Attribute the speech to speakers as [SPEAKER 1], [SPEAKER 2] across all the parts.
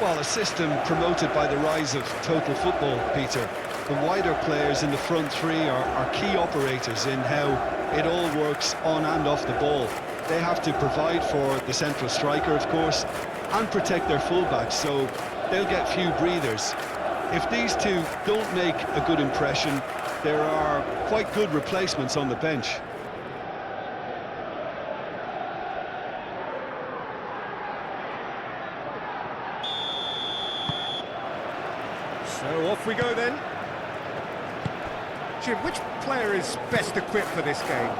[SPEAKER 1] Well, a system promoted by the rise of total football, Peter. The wider players in the front three are key operators in how it all works on and off the ball. They have to provide for the central striker, of course, and protect their fullbacks, so they'll get few breathers. If these two don't make a good impression, there are quite good replacements on the bench.
[SPEAKER 2] So off we go then. Jim, which player is best equipped for this game?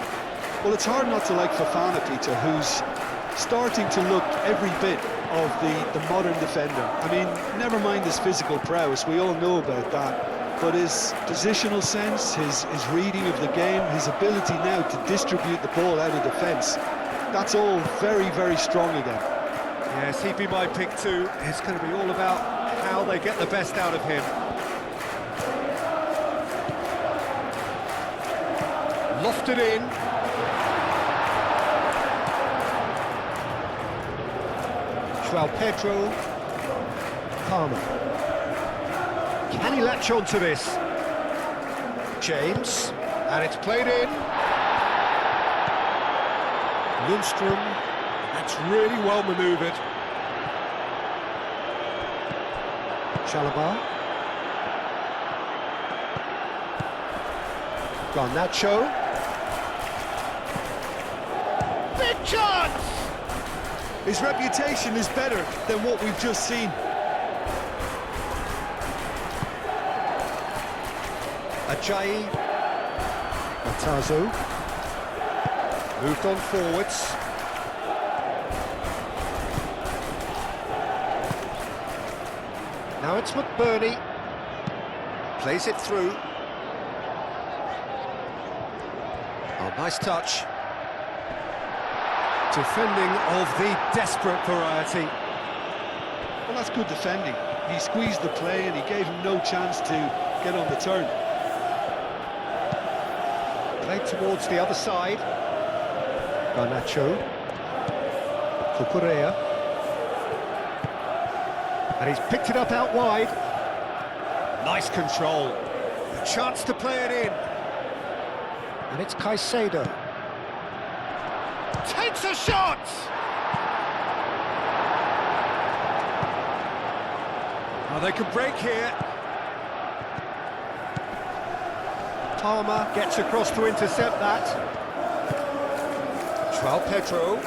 [SPEAKER 1] Well, it's hard not to like Fofana, Peter, who's starting to look every bit of the modern defender. I mean, never mind his physical prowess, we all know about that, but his positional sense, his reading of the game, his ability now to distribute the ball out of defence, that's all very, very strong again.
[SPEAKER 2] Yes, he'd be my pick too. It's going to be all about how they get the best out of him. Lofted in. João Pedro. Palmer. Can he latch on to this? James. And it's played in. Lundstrom. That's really well manoeuvred. Chalobah. Garnacho. Big chance!
[SPEAKER 1] His reputation is better than what we've just seen.
[SPEAKER 2] Ajayi. Matazo. Moved on forwards. Now it's McBurney. Plays it through. Oh, nice touch. Defending of the desperate variety.
[SPEAKER 1] Well, that's good defending. He squeezed the play and he gave him no chance to get on the turn.
[SPEAKER 2] Played towards the other side. Garnacho. Cucurella. And he's picked it up out wide. Nice control. A chance to play it in. And it's Caicedo. Takes a shot! Oh, they could break here. Palmer gets across to intercept that. João Pedro.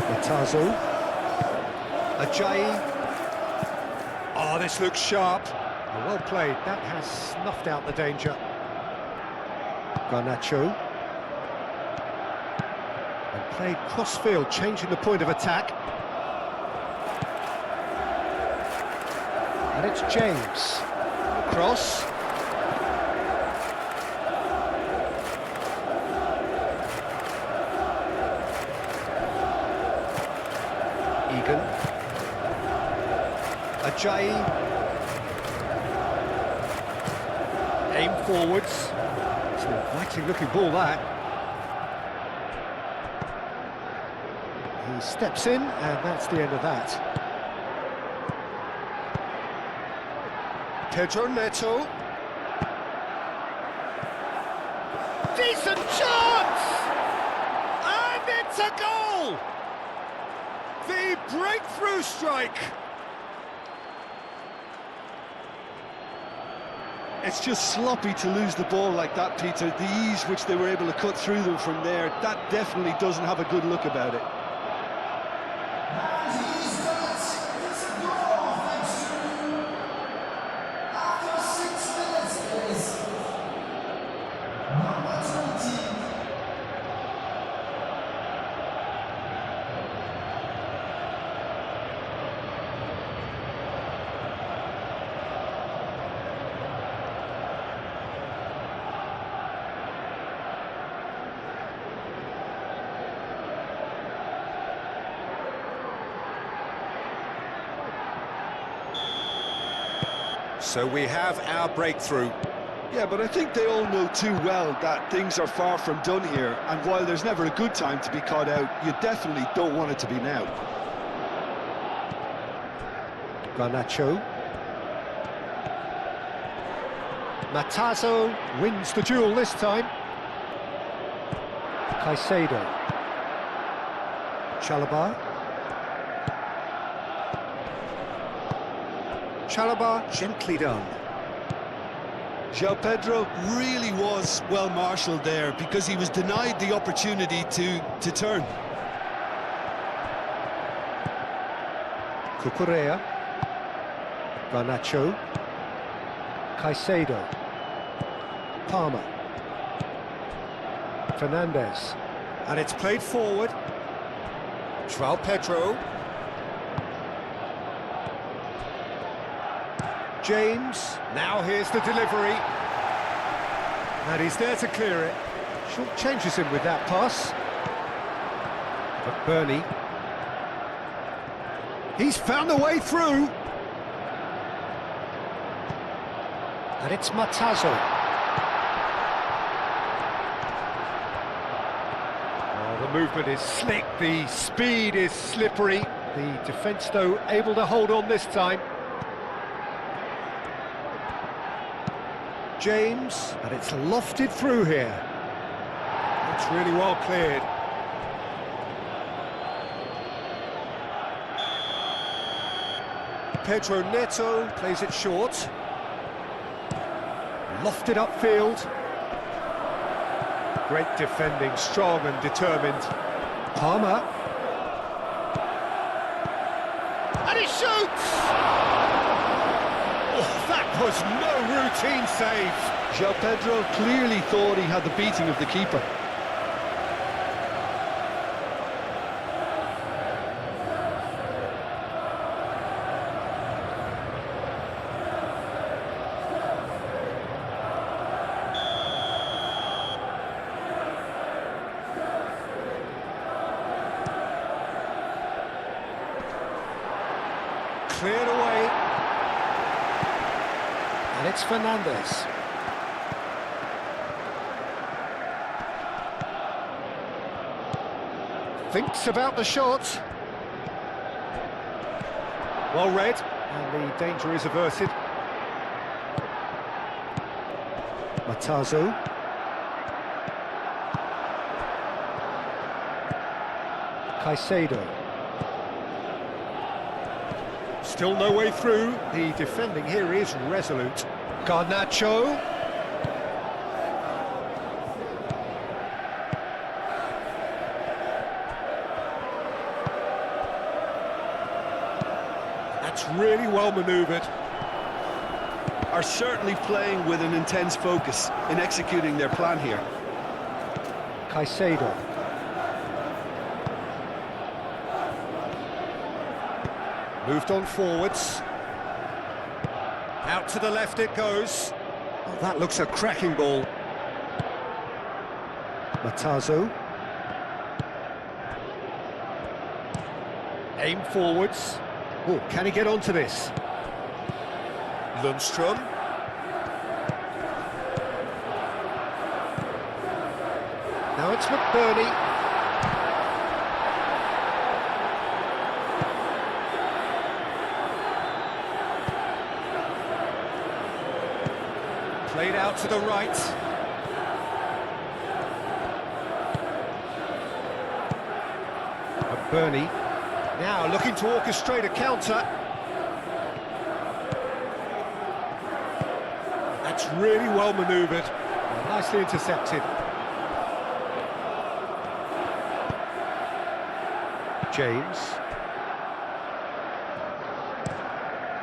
[SPEAKER 2] Matazo. Ajayi. Oh, this looks sharp. Oh, well played. That has snuffed out the danger. Garnacho. And played cross-field, changing the point of attack. And it's James. Cross. Egan. Ajayi. Aim forwards. It's an inviting looking ball, that. He steps in, and that's the end of that. Pedro Neto. Decent chance! And it's a goal! The breakthrough strike!
[SPEAKER 1] It's just sloppy to lose the ball like that, Peter. The ease which they were able to cut through them from there, that definitely doesn't have a good look about it.
[SPEAKER 2] So we have our breakthrough.
[SPEAKER 1] Yeah, but I think they all know too well that things are far from done here, and while there's never a good time to be caught out, you definitely don't want it to be now.
[SPEAKER 2] Garnacho. Matazo wins the duel this time. Caicedo. Chalobah. Chalobah, gently done.
[SPEAKER 1] João Pedro really was well marshalled there because he was denied the opportunity to turn.
[SPEAKER 2] Cucurella. Garnacho. Caicedo. Palmer. Fernandez. And it's played forward. João Pedro. James. Now here's the delivery. And he's there to clear it. Short changes him with that pass. But Bernie. He's found a way through. And it's Matazo. Oh, the movement is slick, the speed is slippery. The defence, though, able to hold on this time. James, and it's lofted through here. It's really well cleared. Pedro Neto plays it short. Lofted upfield. Great defending, strong and determined. Palmer. And he shoots! Oh, that was no routine save.
[SPEAKER 1] João Pedro clearly thought he had the beating of the keeper.
[SPEAKER 2] Cleared away. And it's Fernandez. Thinks about the shot. Well read, and the danger is averted. Matazo. Caicedo. Still no way through. The defending here is resolute. Garnacho. That's really well manoeuvred.
[SPEAKER 1] Are certainly playing with an intense focus in executing their plan here.
[SPEAKER 2] Caicedo. Moved on forwards. Out to the left it goes. Oh, that looks a cracking ball. Matazo. Aim forwards. Oh, can he get onto this? Lundstrom. Now it's McBurney. Played out to the right. Bernie now looking to orchestrate a counter. That's really well manoeuvred. Nicely intercepted. James.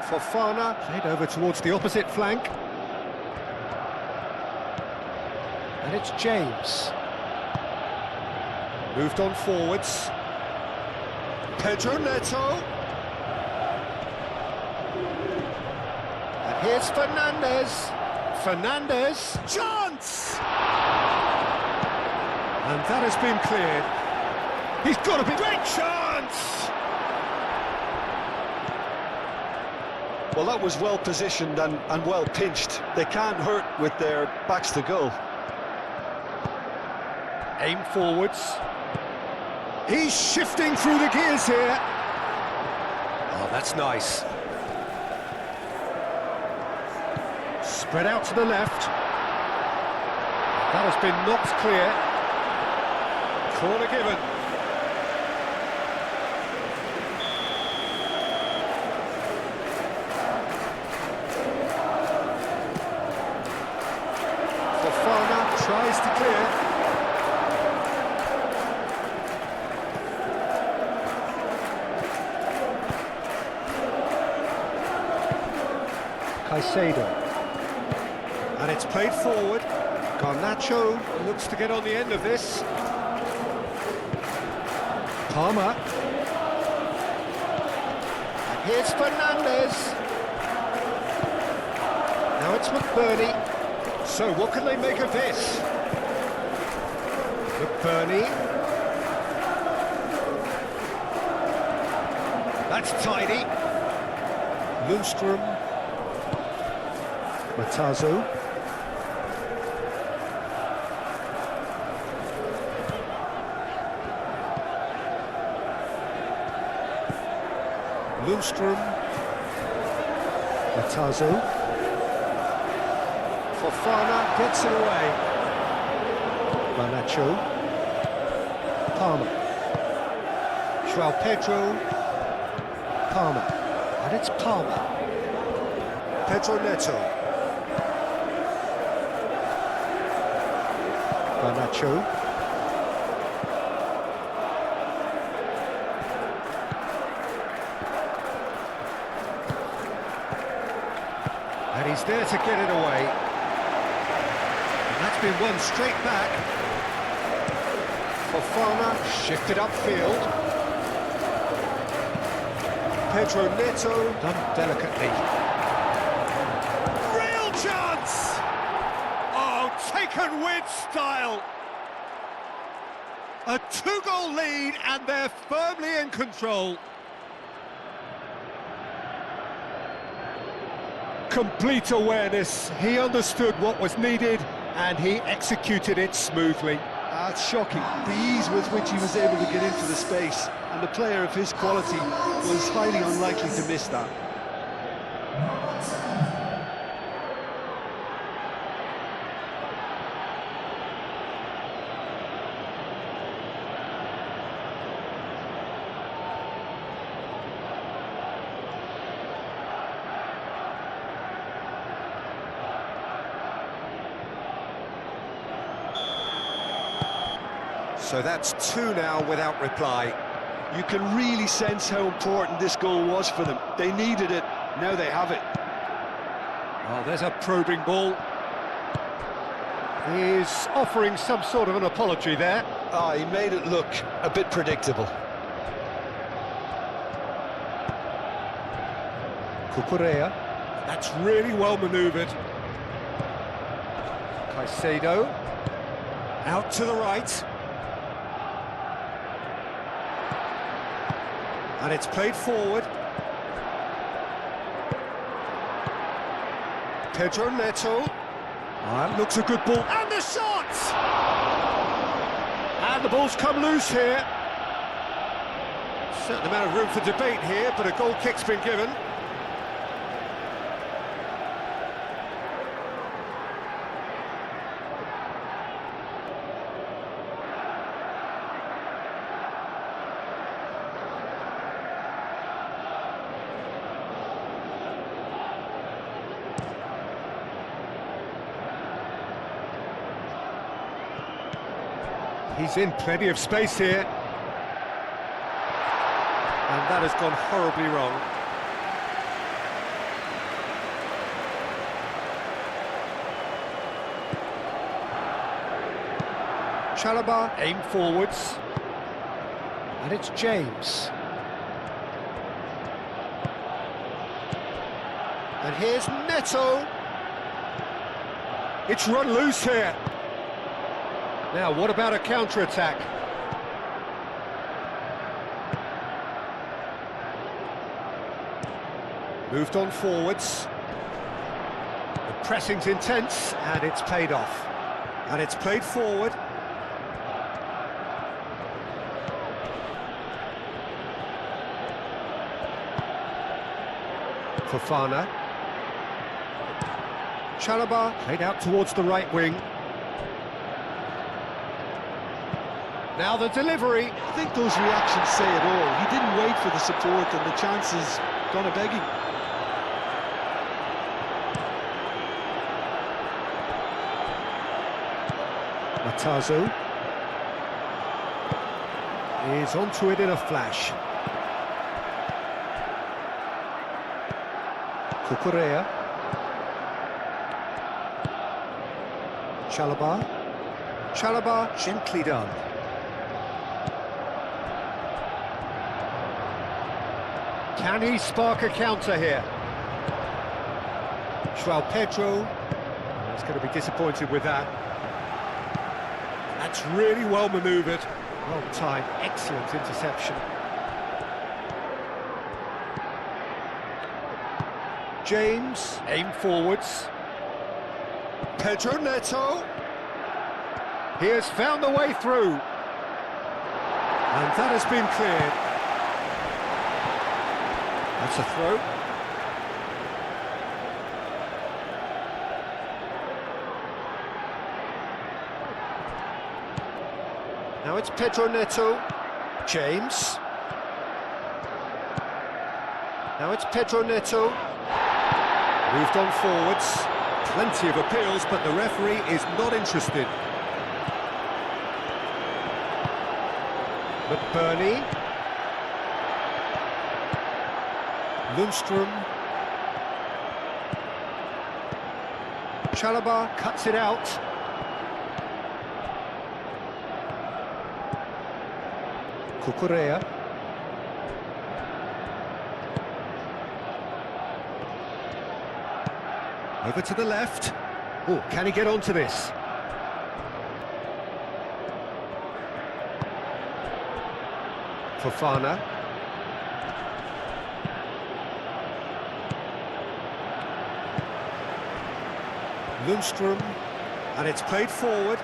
[SPEAKER 2] Fofana played over towards the opposite flank. And it's James. Moved on forwards. Pedro Neto. And here's Fernandez. Fernandez. Chance! And that has been cleared. He's got a great chance!
[SPEAKER 1] Well, that was well positioned and well pinched. They can't hurt with their backs to goal.
[SPEAKER 2] Aim forwards. He's shifting through the gears here. Oh, that's nice. Spread out to the left. That has been knocked clear. Corner given. Fofana tries to clear. Caicedo. And it's played forward. Garnacho looks to get on the end of this. Palmer. And here's Fernandes. Now it's McBurney. So what can they make of this? McBurney. That's tidy. Lundstrom. Matazo. Lundstrom. Matazo. Fofana gets it away. Garnacho. Palmer. João Pedro. Palmer. And it's Palmer. Pedro Neto. Garnacho. And he's there to get it away. And that's been won straight back. Fofana shifted upfield. Pedro Neto done delicately. Real chance! Oh, taken with style. A two-goal lead and they're firmly in control. Complete awareness. He understood what was needed and he executed it smoothly.
[SPEAKER 1] It's shocking, the ease with which he was able to get into the space, and a player of his quality was highly unlikely to miss that.
[SPEAKER 2] So that's two now without reply.
[SPEAKER 1] You can really sense how important this goal was for them. They needed it, now they have it.
[SPEAKER 2] Oh, there's a probing ball. He's offering some sort of an apology there.
[SPEAKER 1] He made it look a bit predictable.
[SPEAKER 2] Cucurella. That's really well manoeuvred. Caicedo. Out to the right. And it's played forward. Pedro Neto. That looks a good ball. And the shot! And the ball's come loose here. Certain amount of room for debate here, but a goal kick's been given. He's in plenty of space here. And that has gone horribly wrong. Chalobah, aim forwards. And it's James. And here's Neto. It's run loose here. Now, what about a counter-attack? Moved on forwards. The pressing's intense, and it's paid off. And it's played forward. Fofana. Chalobah played out towards the right wing. Now the delivery.
[SPEAKER 1] I think those reactions say it all. He didn't wait for the support and the chances gone a-begging.
[SPEAKER 2] Matazo is onto it in a flash. Cucurella. Chalobah. Chalobah, gently done. Can he spark a counter here? João Pedro. He's going to be disappointed with that. That's really well manoeuvred. Well timed, excellent interception. James, aim forwards. Pedro Neto. He has found the way through. And that has been cleared. That's a throw. Now it's Pedro Neto. James. Now it's Pedro Neto. Moved on forwards. Plenty of appeals, but the referee is not interested. McBurney. Lundstrom. Chalobah cuts it out. Cucurella. Over to the left. Oh, can he get onto this? Fofana. Lundstrom. And it's played forward.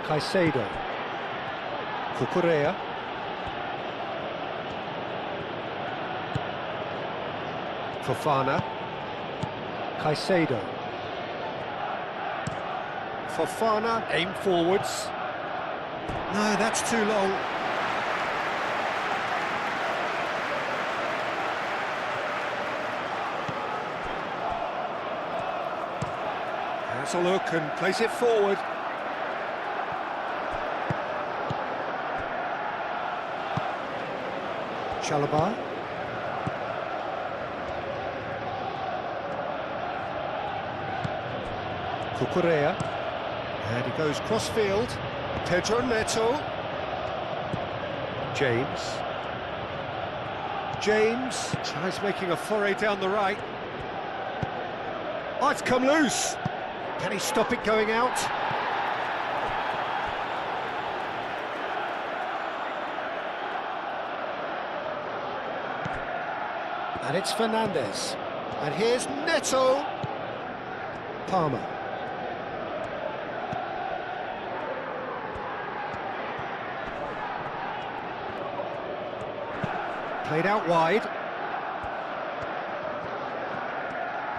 [SPEAKER 2] Caicedo. Cucurella. Fofana. Caicedo. Fofana, aim forwards. No, that's too long. Has a look and plays it forward. Chalobah. Cucurella. And he goes cross-field. Pedro Neto. James. James tries making a foray down the right. Oh, it's come loose. Can he stop it going out? And it's Fernandez. And here's Neto. Palmer. Played out wide.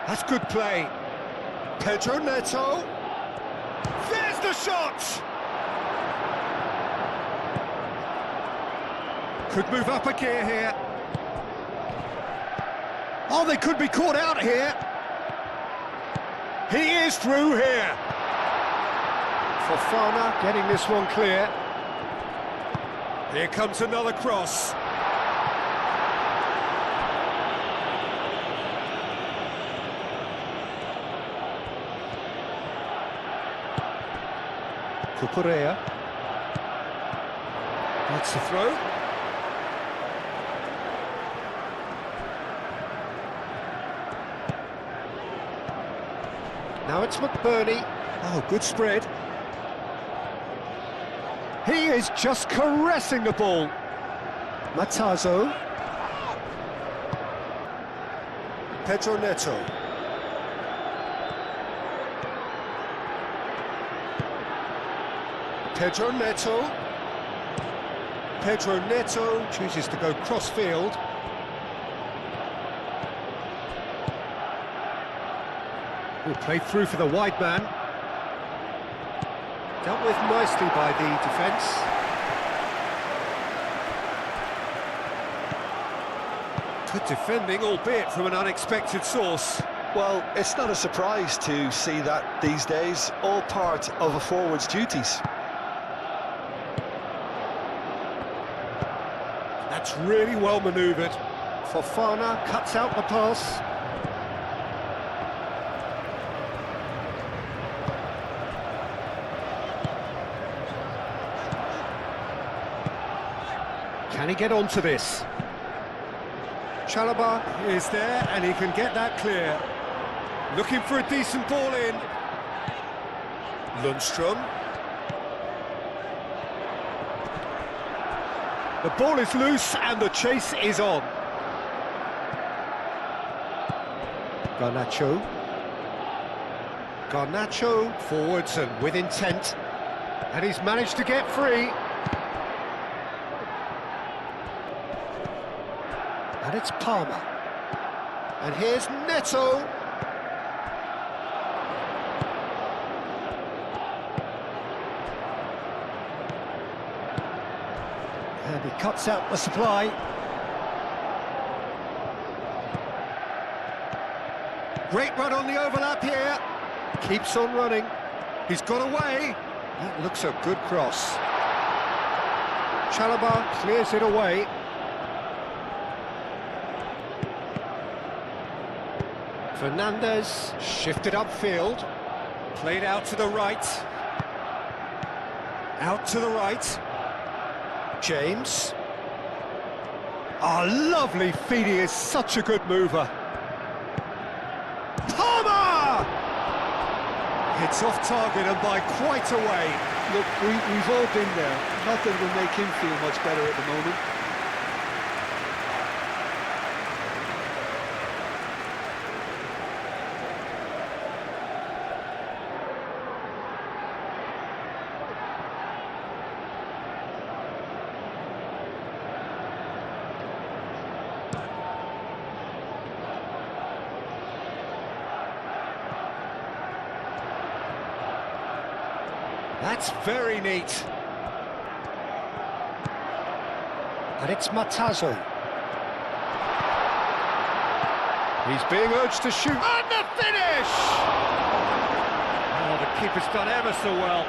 [SPEAKER 2] That's good play. Pedro Neto. There's the shot! Could move up a gear here. Oh, they could be caught out here. He is through here. Fofana getting this one clear. Here comes another cross. Cucurella. That's the throw. Now it's McBurney. Oh, good spread. He is just caressing the ball. Matazo. Pedro Neto. Pedro Neto. Pedro Neto chooses to go cross-field. Will play through for the wide man. Dealt with nicely by the defence. Good defending, albeit from an unexpected source.
[SPEAKER 1] Well, it's not a surprise to see that these days, all part of a forward's duties.
[SPEAKER 2] That's really well manoeuvred. Fofana cuts out the pass. Can he get onto this? Chalobah is there and he can get that clear. Looking for a decent ball in. Lundstrom. The ball is loose and the chase is on. Garnacho. Garnacho forwards and with intent. And he's managed to get free. And it's Palmer. And here's Neto. And he cuts out the supply. Great run on the overlap here. Keeps on running. He's got away. That looks a good cross. Chalobah clears it away. Fernandez shifted upfield. Played out to the right. Out to the right. James. Oh, lovely feed, he is such a good mover. Palmer! Hits off target and by quite a way.
[SPEAKER 1] Look, we've all been there. Nothing will make him feel much better at the moment.
[SPEAKER 2] That's very neat. And it's Matazo. He's being urged to shoot. And the finish! Oh, the keeper's done ever so well.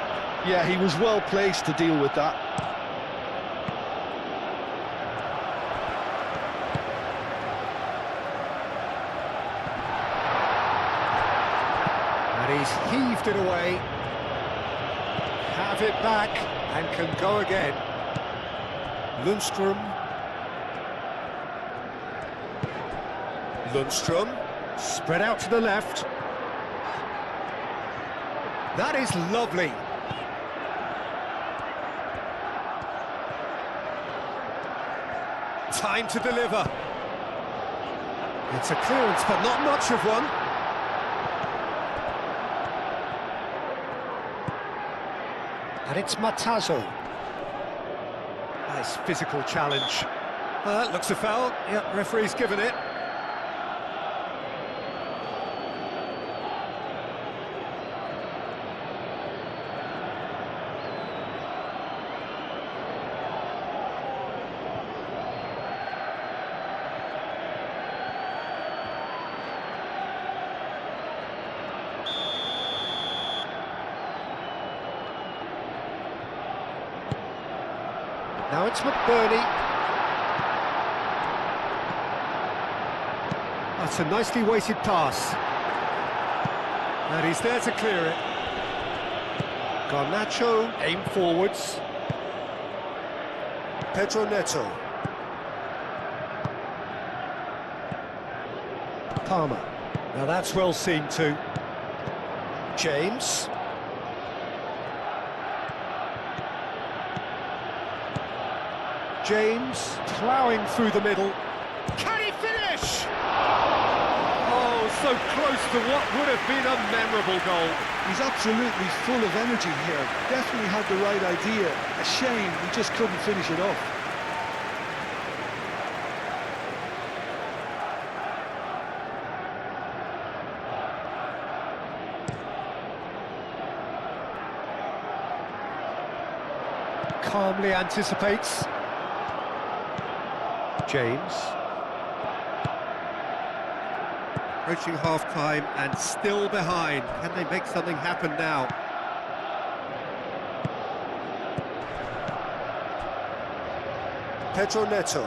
[SPEAKER 1] Yeah, he was well placed to deal with that.
[SPEAKER 2] And he's heaved it away. Have it back and can go again. Lundstrom. Lundstrom. Spread out to the left. That is lovely. Time to deliver. It's a clearance, but not much of one. And it's Matazo. Nice physical challenge. That looks a foul. Yep, referee's given it. Now it's McBurney. That's a nicely weighted pass. And he's there to clear it. Garnacho, aim forwards. Pedro Neto. Palmer. Now that's well seen too. James. James ploughing through the middle. Can he finish? Oh, so close to what would have been a memorable goal.
[SPEAKER 1] He's absolutely full of energy here. Definitely had the right idea. A shame he just couldn't finish it off.
[SPEAKER 2] Calmly anticipates. James. Approaching half-time and still behind. Can they make something happen now? Pedro Neto.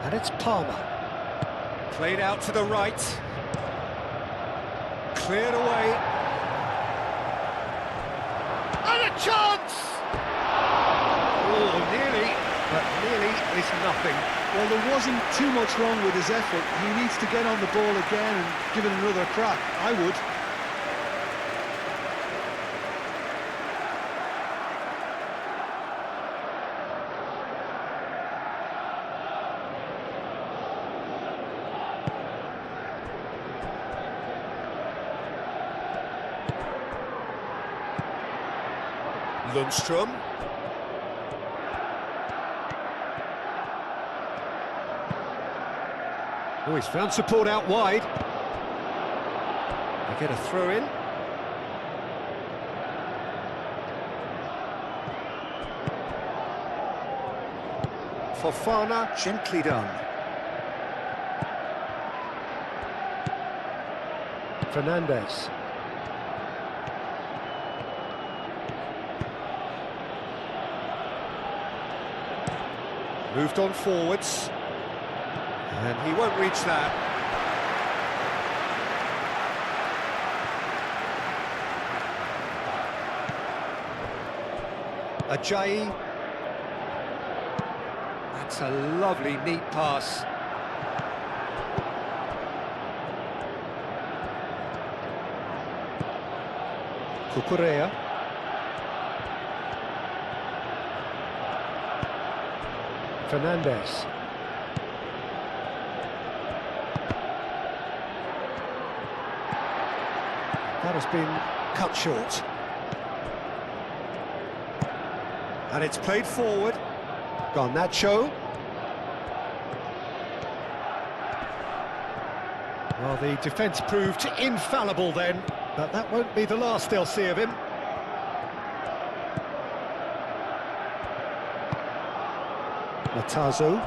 [SPEAKER 2] And it's Palmer. Played out to the right. Cleared away. And a chance! Oh, nearly, but nearly is nothing.
[SPEAKER 1] Well, there wasn't too much wrong with his effort. He needs to get on the ball again and give it another crack. I would.
[SPEAKER 2] Lundstrom. Oh, he's found support out wide. They get a throw in. Fofana, gently done. Fernandez. Moved on forwards. And he won't reach that. Ajayi. That's a lovely, neat pass. Cucurella. Fernandez. That has been cut short. And it's played forward. Garnacho. Well, the defence proved infallible then, but that won't be the last they'll see of him. Matazo.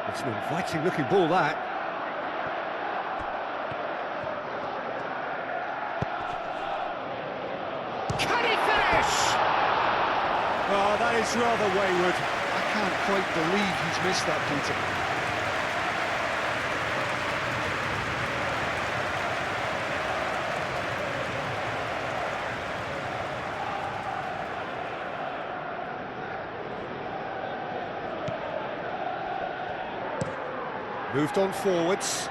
[SPEAKER 2] It's an inviting looking ball, that. Can he finish? Oh, that is rather wayward.
[SPEAKER 1] I can't quite believe he's missed that, Peter.
[SPEAKER 2] Moved on forwards.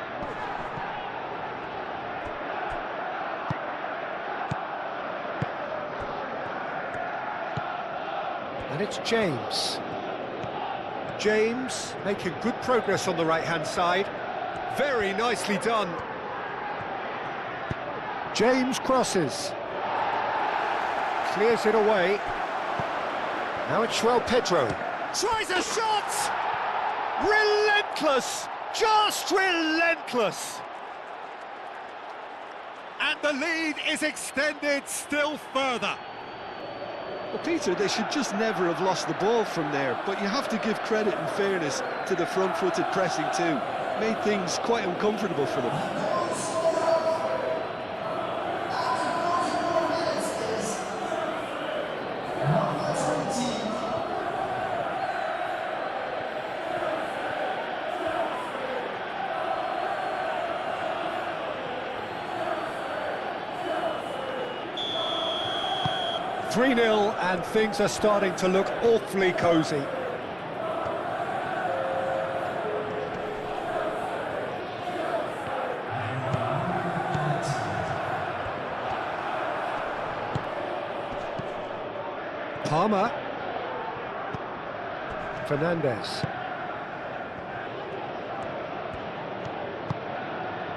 [SPEAKER 2] And it's James. James making good progress on the right-hand side. Very nicely done. James crosses. Clears it away. Now it's Pedro. Tries a shot! Relentless! Just relentless! And the lead is extended still further.
[SPEAKER 1] Well, Peter, they should just never have lost the ball from there, but you have to give credit and fairness to the front-footed pressing too. Made things quite uncomfortable for them.
[SPEAKER 2] 3-0 and things are starting to look awfully cosy. Palmer. Fernandez.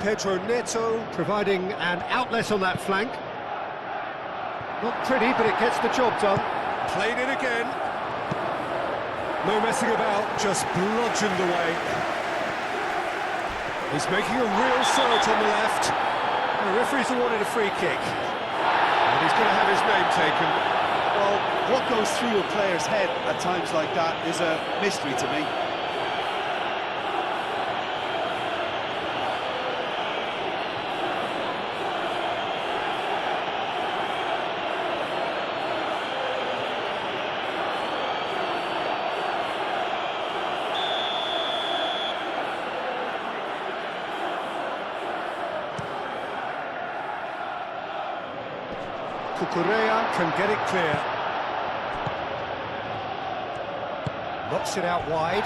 [SPEAKER 2] Pedro Neto providing an outlet on that flank. Not pretty, but it gets the job done. Played it again. No messing about, just bludgeoned away. He's making a real surge on the left. The referee's awarded a free kick. And he's going to have his name taken.
[SPEAKER 1] Well, what goes through a player's head at times like that is a mystery to me.
[SPEAKER 2] Cucurella can get it clear. Knocks it out wide.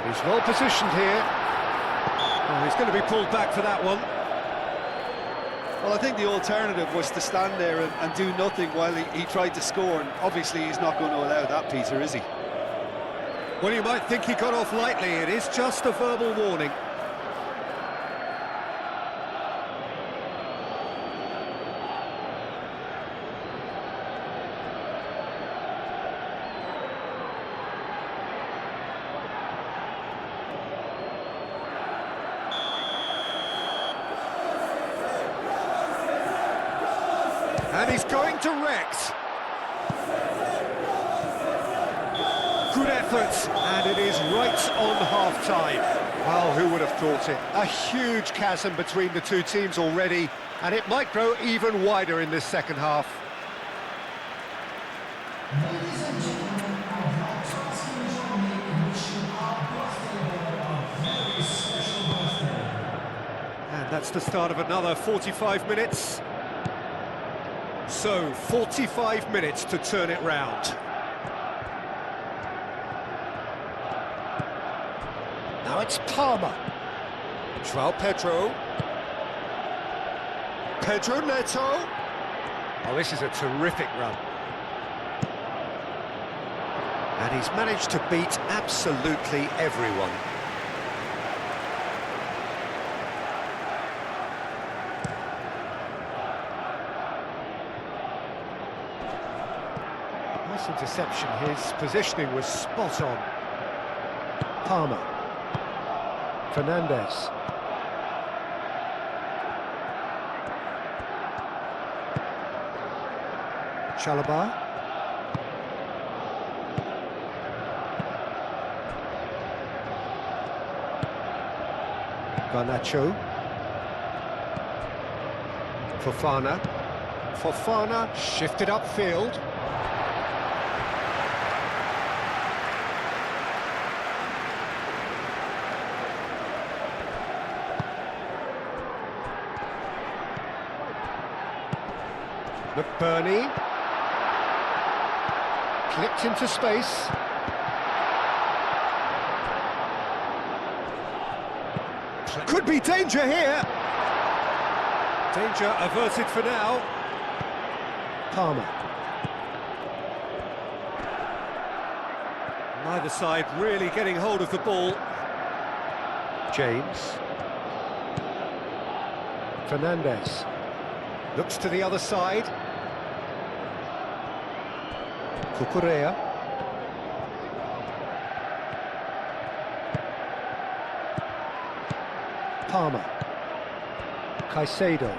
[SPEAKER 2] He's well positioned here. Oh, he's going to be pulled back for that one.
[SPEAKER 1] Well, I think the alternative was to stand there and do nothing while he tried to score, and obviously he's not going to allow that, Peter, is he?
[SPEAKER 2] Well, you might think he got off lightly. It is just a verbal warning. And he's going direct. Good effort, and it is right on half-time. Well, who would have thought it? A huge chasm between the two teams already, and it might grow even wider in this second half.
[SPEAKER 3] Ladies and gentlemen, I'd like to ask you to join me in wishing our birthday boy a very special birthday.
[SPEAKER 2] And that's the start of another 45 minutes. So, 45 minutes to turn it round. Now it's Palmer. João Pedro. Pedro Neto. Oh, this is a terrific run. And he's managed to beat absolutely everyone. Nice interception. His positioning was spot on. Palmer. Fernandez. Chalobah. Garnacho. Fofana. Fofana shifted upfield. McBurney. Clipped into space. Could be danger here. Danger averted for now. Palmer. Neither side really getting hold of the ball. James. Fernandez. Looks to the other side. Cucurella. Palmer. Caicedo.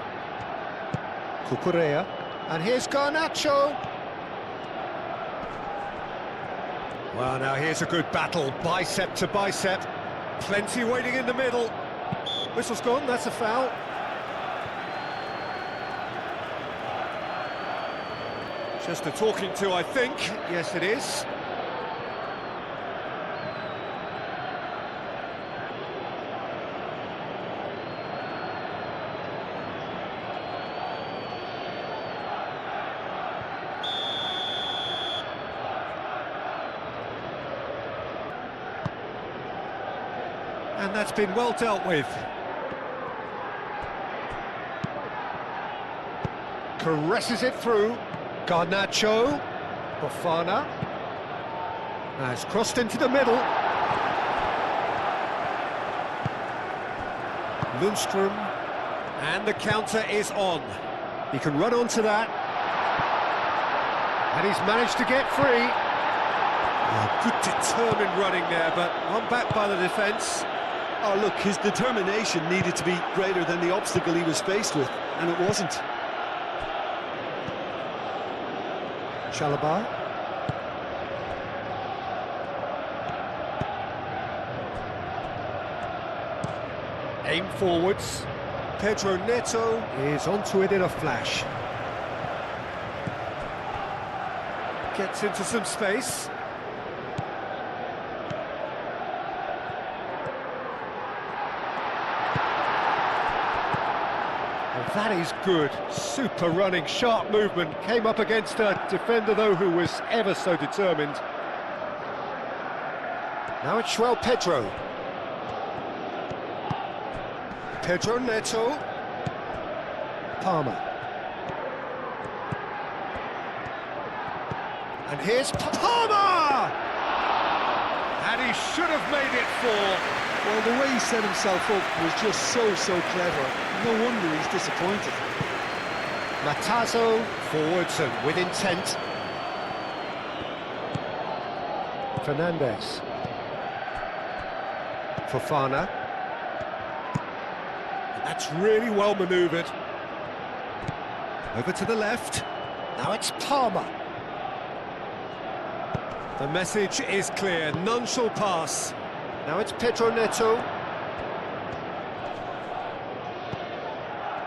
[SPEAKER 2] Cucurella. And here's Garnacho. Well, now here's a good battle, bicep to bicep. Plenty waiting in the middle. Whistle's gone, that's a foul. Just a talking to, I think. Yes, it is. And that's been well dealt with. caresses it through. Garnacho. Bofana. Has crossed into the middle. Lundstrom. And the counter is on. He can run onto that. And he's managed to get free. Oh, good determined running there, but one back by the defence.
[SPEAKER 1] Oh, look, his determination needed to be greater than the obstacle he was faced with, and it wasn't.
[SPEAKER 2] Chalobah. Aim forwards. Pedro Neto is onto it in a flash. Gets into some space. Well, that is good. Super running, sharp movement. Came up against a defender, though, who was ever so determined. Now it's João Pedro. Pedro Neto. Palmer. And here's Palmer! And he should have made it four.
[SPEAKER 1] Well, the way he set himself up was just so clever. No wonder he's disappointed.
[SPEAKER 2] Matazo forwards and with intent. Fernandez. Fofana. That's really well manoeuvred. Over to the left. Now it's Palmer. The message is clear. None shall pass. Now it's Pedro Neto.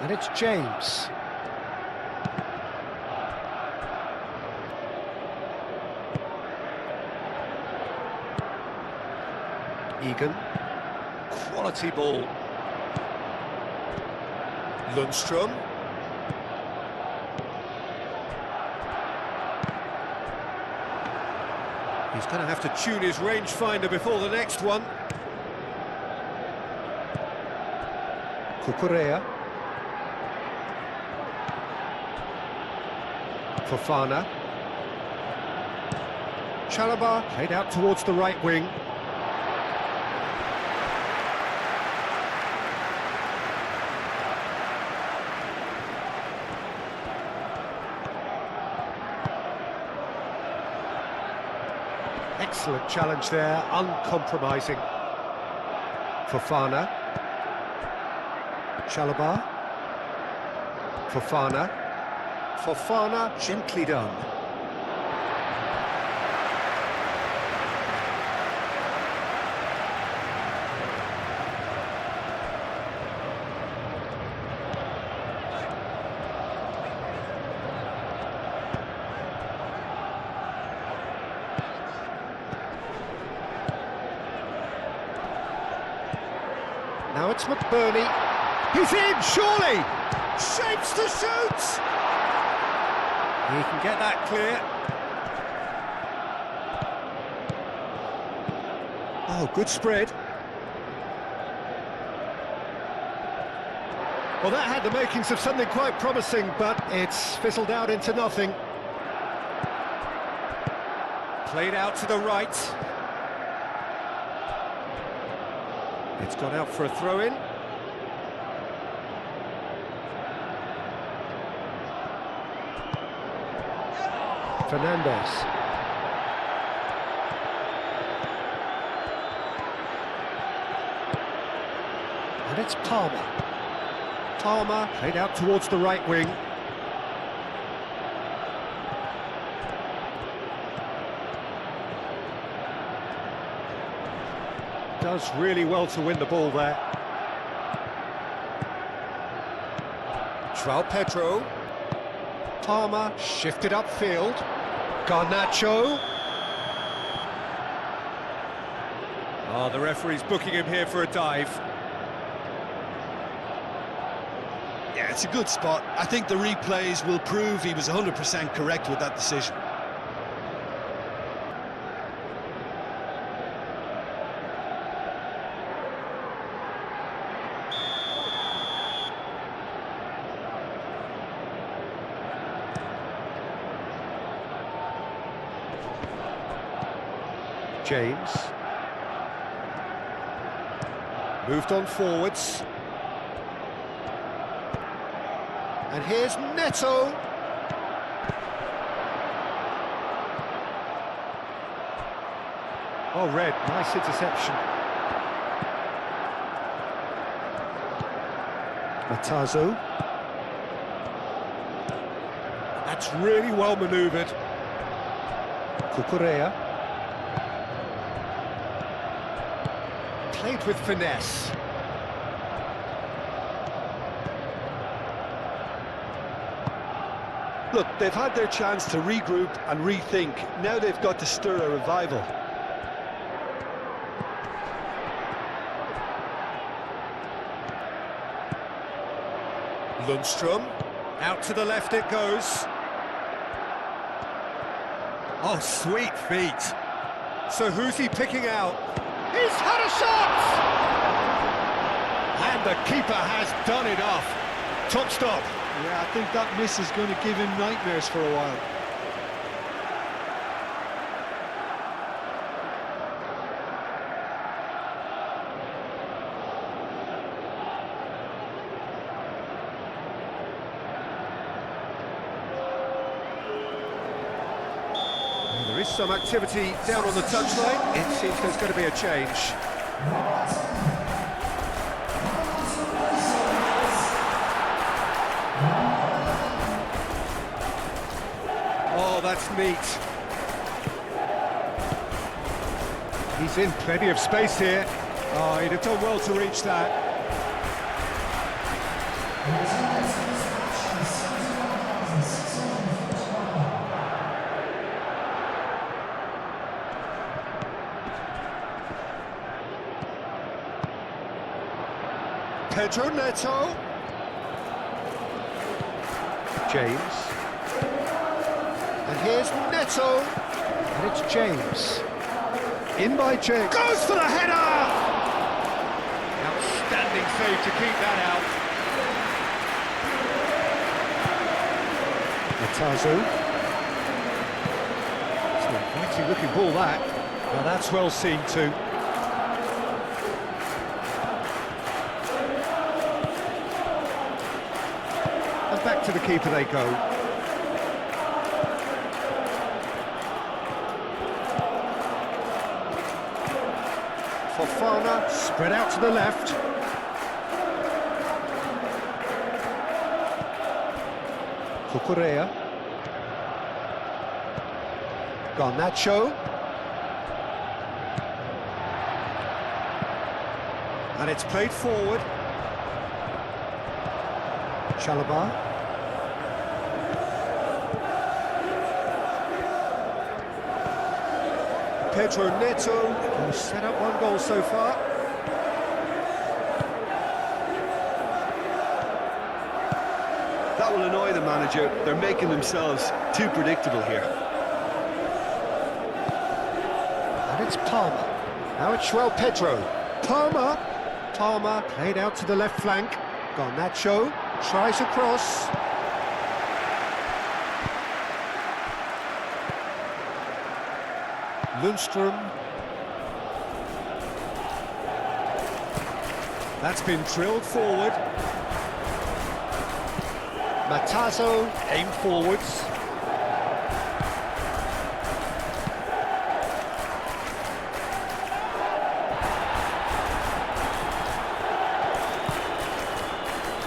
[SPEAKER 2] And it's James. Egan. Quality ball. Lundstrom. He's going to have to tune his rangefinder before the next one. Cucurella. Fofana. Chalobah played out towards the right wing. Excellent challenge there, uncompromising. Fofana. Chalobah. Fofana. Fofana, gently done. Now it's McBurney. He's in, surely! Shapes to shoot! He can get that clear. Oh, good spread. Well, that had the makings of something quite promising, but it's fizzled out into nothing. Played out to the right. It's gone out for a throw-in. Fernandez. And it's Palmer. Palmer played out towards the right wing. Does really well to win the ball there. João Pedro. Palmer shifted upfield. Garnacho. Oh, the referee's booking him here for a dive.
[SPEAKER 1] Yeah, it's a good spot. I think the replays will prove he was 100% correct with that decision.
[SPEAKER 2] James. Moved on forwards. And here's Neto. Oh, Red, nice interception. Matazo. That's really well manoeuvred. Cucurella. Played with finesse.
[SPEAKER 1] Look, they've had their chance to regroup and rethink. Now they've got to stir a revival.
[SPEAKER 2] Lundstrom, out to the left it goes. Oh, sweet feet. So who's he picking out? He's had a shot! And the keeper has done enough. Top stop.
[SPEAKER 1] Yeah, I think that miss is going to give him nightmares for a while.
[SPEAKER 2] There is some activity down on the touchline. It seems there's going to be a change. Oh, that's neat. He's in plenty of space here. Oh, he'd have done well to reach that. Pedro Neto. James. And here's Neto. And it's James. In by James. Goes for the header! Outstanding save to keep that out. Matazo. It's an inviting looking ball, that. Now that's well seen too. And back to the keeper they go. Fofana spread out to the left. Cucurella. Garnacho. And it's played forward. Chalobah. Pedro Neto, who's set up one goal so far.
[SPEAKER 1] That will annoy the manager. They're making themselves too predictable here.
[SPEAKER 2] And it's Palmer. Now it's João Pedro. Palmer. Palmer played out to the left flank. Garnacho tries across. Lundstrom. That's been drilled forward. Matazo aim forwards.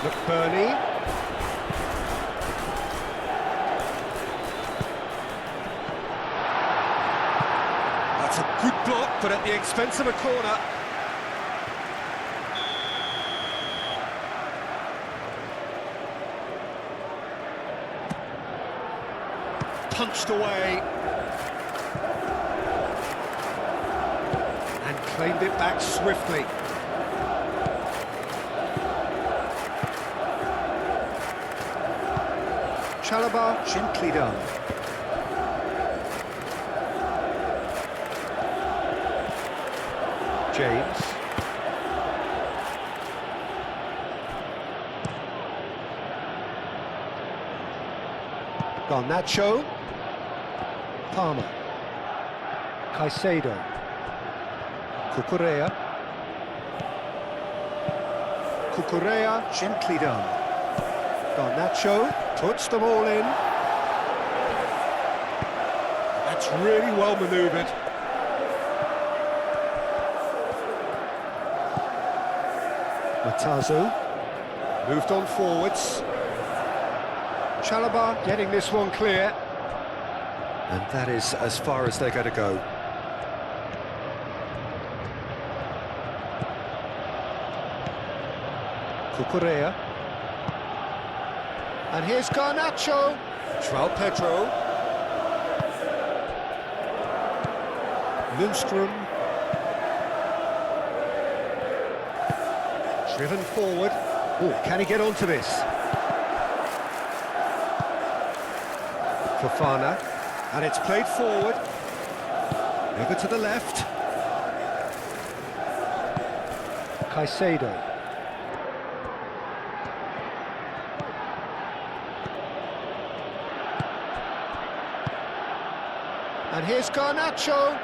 [SPEAKER 2] McBurney. That's a good block, but at the expense of a corner. Punched away. And claimed it back swiftly. Chalobah gently done. James. Garnacho. Palmer. Caicedo. Cucurella. Cucurella, gently done. Garnacho puts them all in. That's really well manoeuvred. Matazo moved on forwards. Chalobah getting this one clear. And that is as far as they're going to go. Cucurella. And here's Garnacho. João Pedro. Lundstrom. Driven forward. Oh, can he get onto this? Fofana. And it's played forward. Over to the left. Caicedo. And here's Garnacho.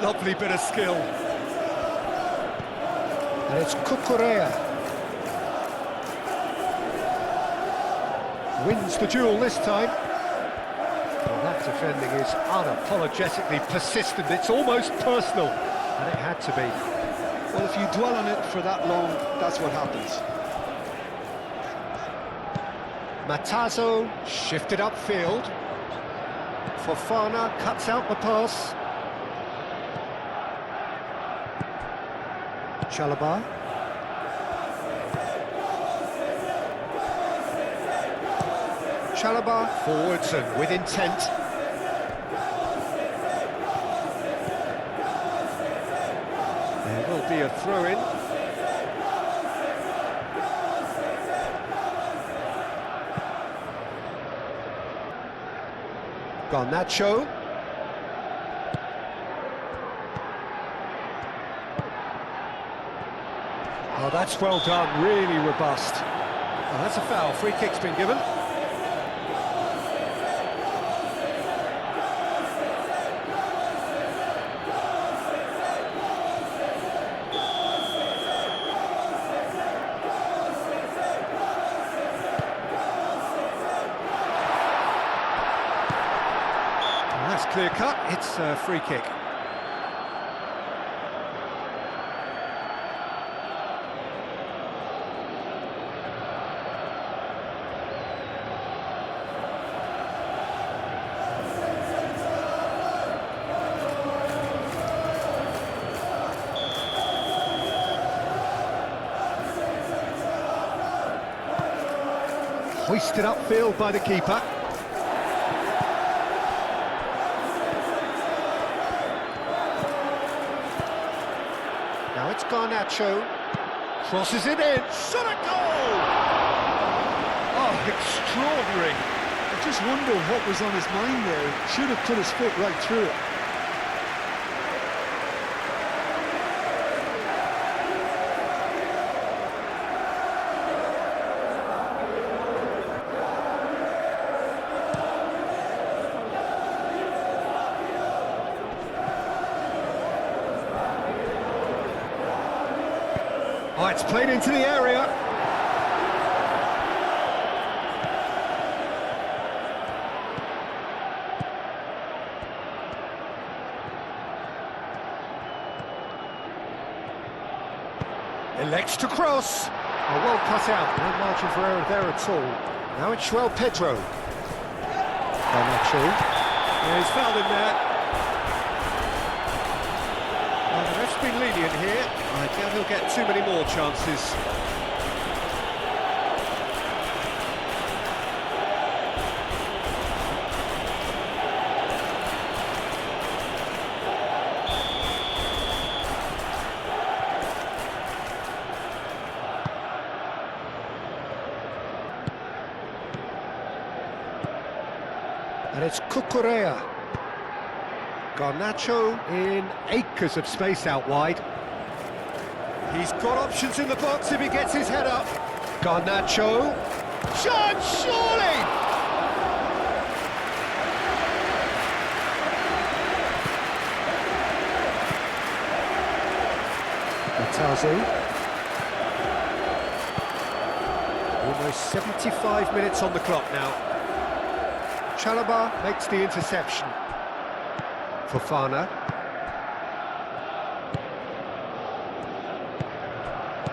[SPEAKER 2] Lovely bit of skill. And it's Cucurella. Wins the duel this time. Well, that defending is unapologetically persistent. It's almost personal. And it had to be.
[SPEAKER 1] Well, if you dwell on it for that long, that's what happens.
[SPEAKER 2] Matazo shifted upfield. Fofana cuts out the pass. Chalobah. Chalobah forwards and with intent. There will be a throw-in. Garnacho. Oh, that's well done, really robust. Oh, that's a foul, free kick's been given. Oh, that's clear cut, it's a free kick. Hoisted upfield by the keeper. Now it's Garnacho. Crosses it in. Shot a goal! Oh, extraordinary.
[SPEAKER 1] I just wonder what was on his mind there. Should have put his foot right through it.
[SPEAKER 2] Oh, it's played into the area. Elects to cross. Oh, well cut out. No margin for error there at all. Now it's João Pedro. Garnacho. Yeah, he's fouled him there. Well, the ref's been lenient here. I doubt he'll get too many more chances. And it's Cucurella. Garnacho in acres of space out wide. He's got options in the box if he gets his head up. Garnacho. Shot, surely! Matazu. Almost 75 minutes on the clock now. Chalobah makes the interception. Fofana.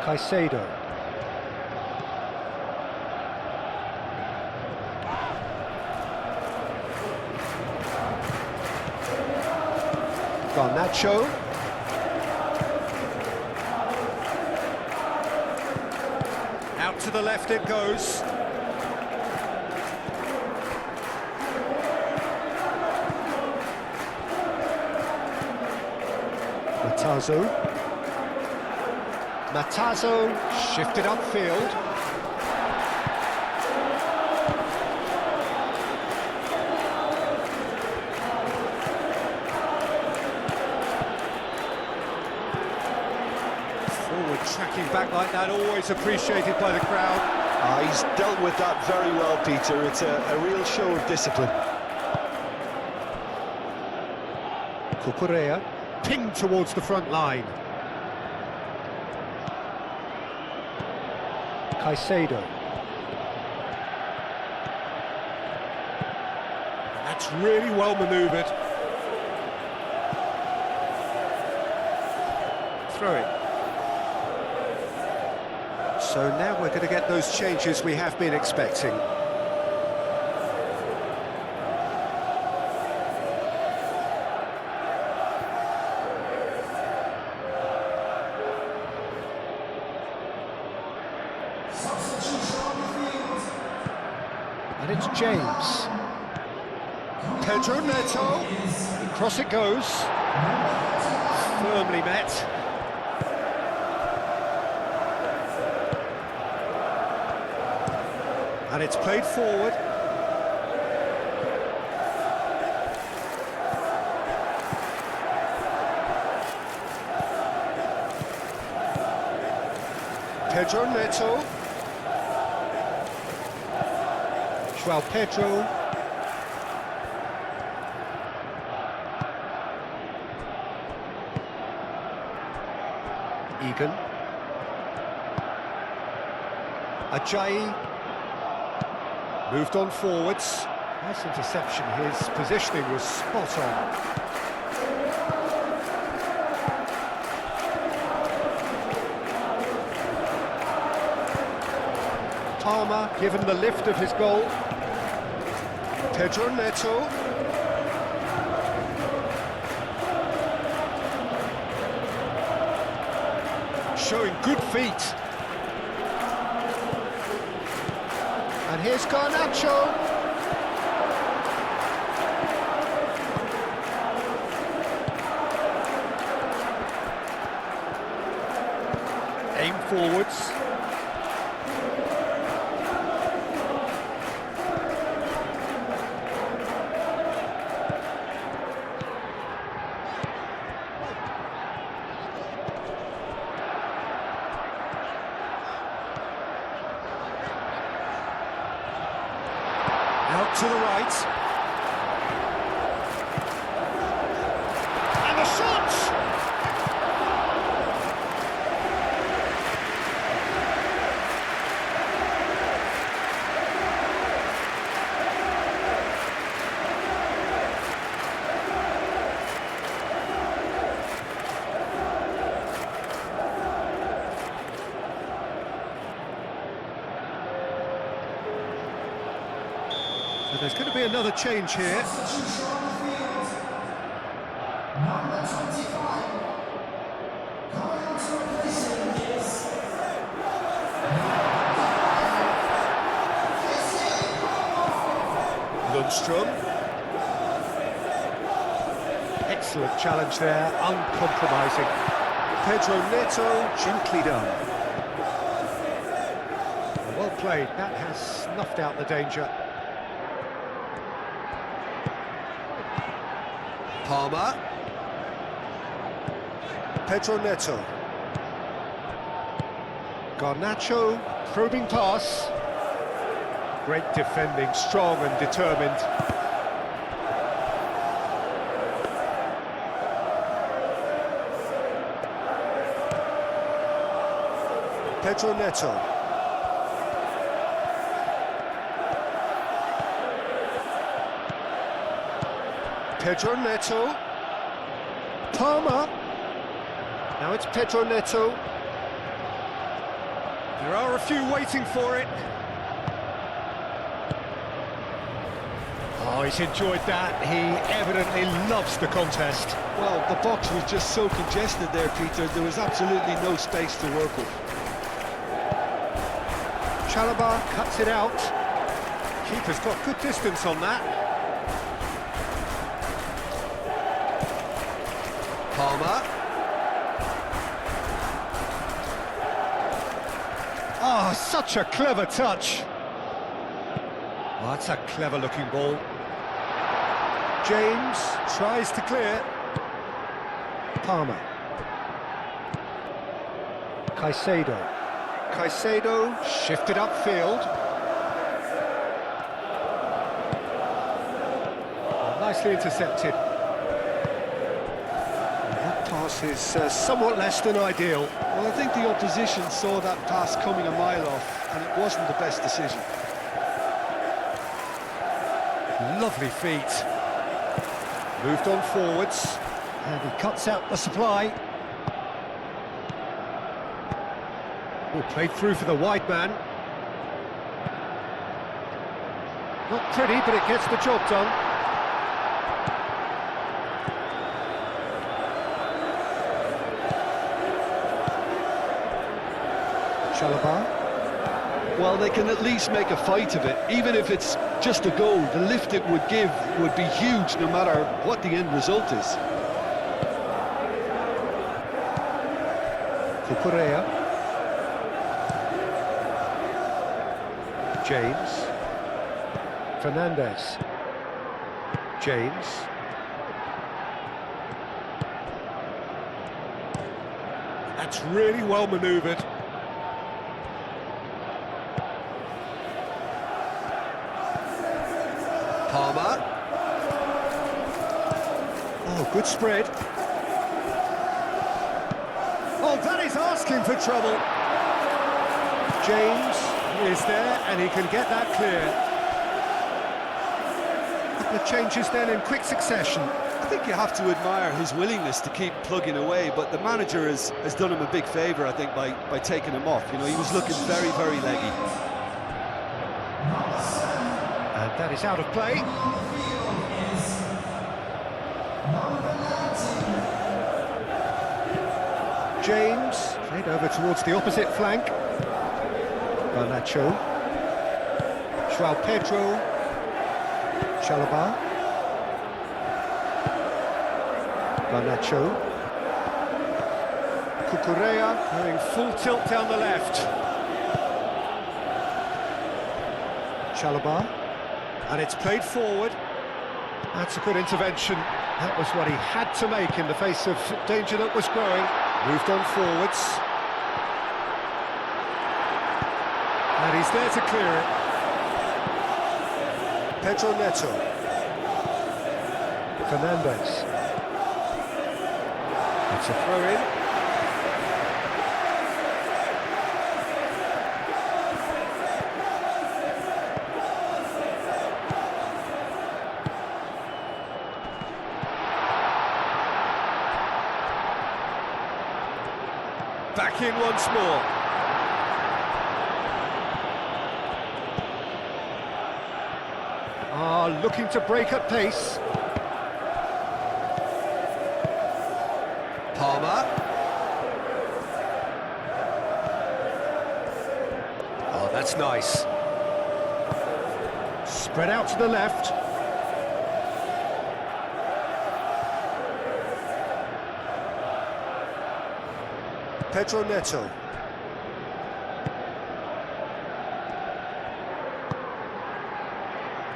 [SPEAKER 2] Caicedo. Garnacho. Out to the left it goes. Matazo shifted upfield. Forward tracking back like that, always appreciated by the crowd.
[SPEAKER 1] He's dealt with that very well, Peter. It's a real show of discipline.
[SPEAKER 2] Cucurella pinged towards the front line. Caicedo. That's really well manoeuvred. Throw it. So now we're going to get those changes we have been expecting. And it's James. Pedro Neto. Across it goes. Firmly met. And it's played forward. Pedro Neto. João Pedro. Egan. Ajayi. Moved on forwards. Nice interception. His positioning was spot on. Palmer given the lift of his goal. Pedro Neto. Showing good feet. And here's Garnacho. Aim forwards. Out to the right. And the shot! So there's going to be another change here.
[SPEAKER 3] Substitution on the field. Number 25. Coming on to replace him is
[SPEAKER 2] Lundstrom. Excellent challenge there, uncompromising. Pedro Neto, gently done. Well played, that has snuffed out the danger. Palmer. Pedro Neto. Garnacho, probing pass. Great defending, strong and determined. Pedro Neto. Pedro Neto. Palmer. Now it's Pedro Neto. There are a few waiting for it. Oh, he's enjoyed that. He evidently loves the contest.
[SPEAKER 1] Well, the box was just so congested there, Peter. There was absolutely no space to work with.
[SPEAKER 2] Chalobah cuts it out. Keeper's got good distance on that. Palmer. Oh, such a clever touch. Oh, that's a clever-looking ball. James tries to clear. Palmer. Caicedo. Caicedo shifted upfield. Oh, nicely intercepted. That pass is somewhat less than ideal.
[SPEAKER 1] Well, I think the opposition saw that pass coming a mile off, and it wasn't the best decision.
[SPEAKER 2] Lovely feet. Moved on forwards. And he cuts out the supply. Oh, played through for the wide man. Not pretty, but it gets the job done. Chalobah.
[SPEAKER 1] Well, they can at least make a fight of it. Even if it's just a goal, the lift it would give would be huge no matter what the end result is.
[SPEAKER 2] Cucurella. James. Fernandez. James. That's really well manoeuvred. Palmer. Oh, good spread. Oh, that is asking for trouble. James is there, and he can get that clear. A couple of changes then in quick succession.
[SPEAKER 1] I think you have to admire his willingness to keep plugging away, but the manager has done him a big favour, I think, by taking him off. You know, he was looking very, very leggy.
[SPEAKER 2] And that is out of play. James, played over towards the opposite flank. Garnacho. João Pedro. Chalobah. Garnacho. Cucurella going full tilt down the left. Chalobah. And it's played forward. That's a good intervention. That was what he had to make in the face of danger that was growing. Moved on forwards. And he's there to clear it. Pedro Neto. Fernandez. It's a throw-in. Back in once more. Looking to break at pace. Palmer. Oh, that's nice. Spread out to the left. Pedro Neto.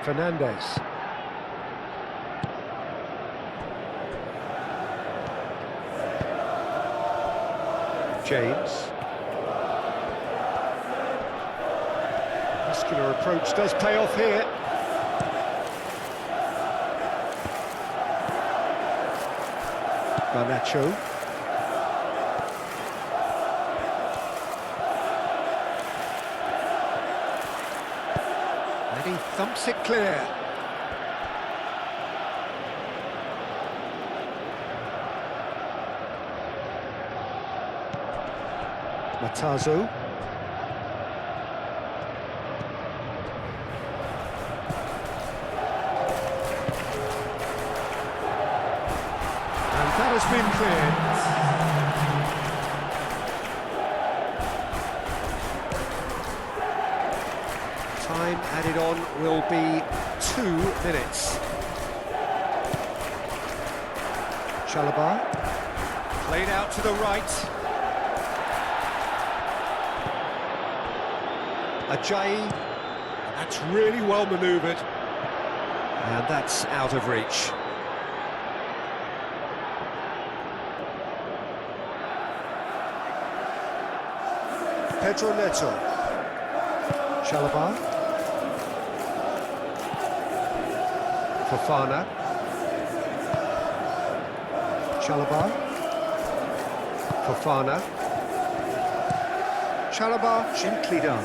[SPEAKER 2] Fernandez. James. Muscular approach does pay off here. Garnacho. Thumps it clear. Matazu. And that has been cleared. Time added on will be 2 minutes. Chalobah. Played out to the right. Ajayi. That's really well manoeuvred. And that's out of reach. Pedro Neto. Chalobah. Fofana. Chalobah. Fofana. Chalobah, gently done.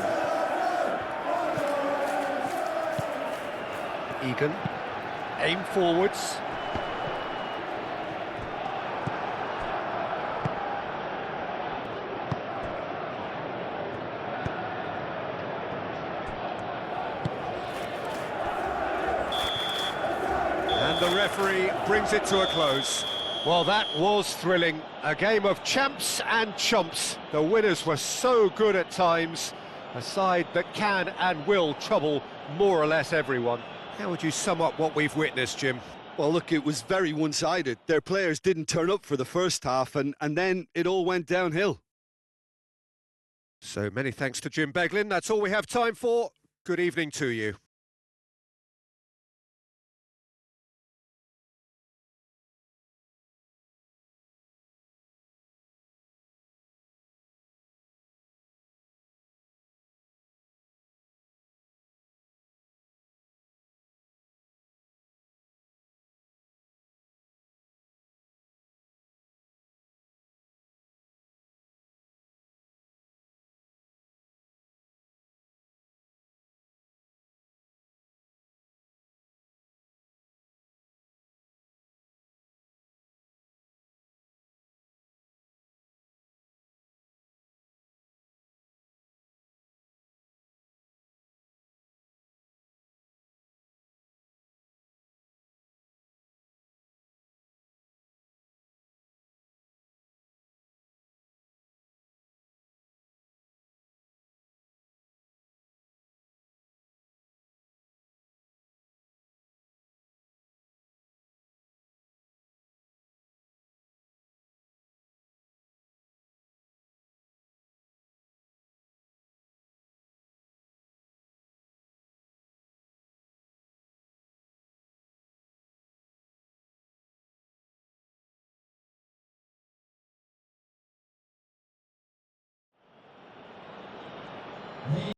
[SPEAKER 2] Egan. Aim forwards. And the referee brings it to a close. Well, that was thrilling. A game of champs and chumps. The winners were so good at times. A side that can and will trouble more or less everyone. How would you sum up what we've witnessed, Jim?
[SPEAKER 1] Well, look, it was very one-sided. Their players didn't turn up for the first half, and then it all went downhill.
[SPEAKER 2] So many thanks to Jim Beglin. That's all we have time for. Good evening to you.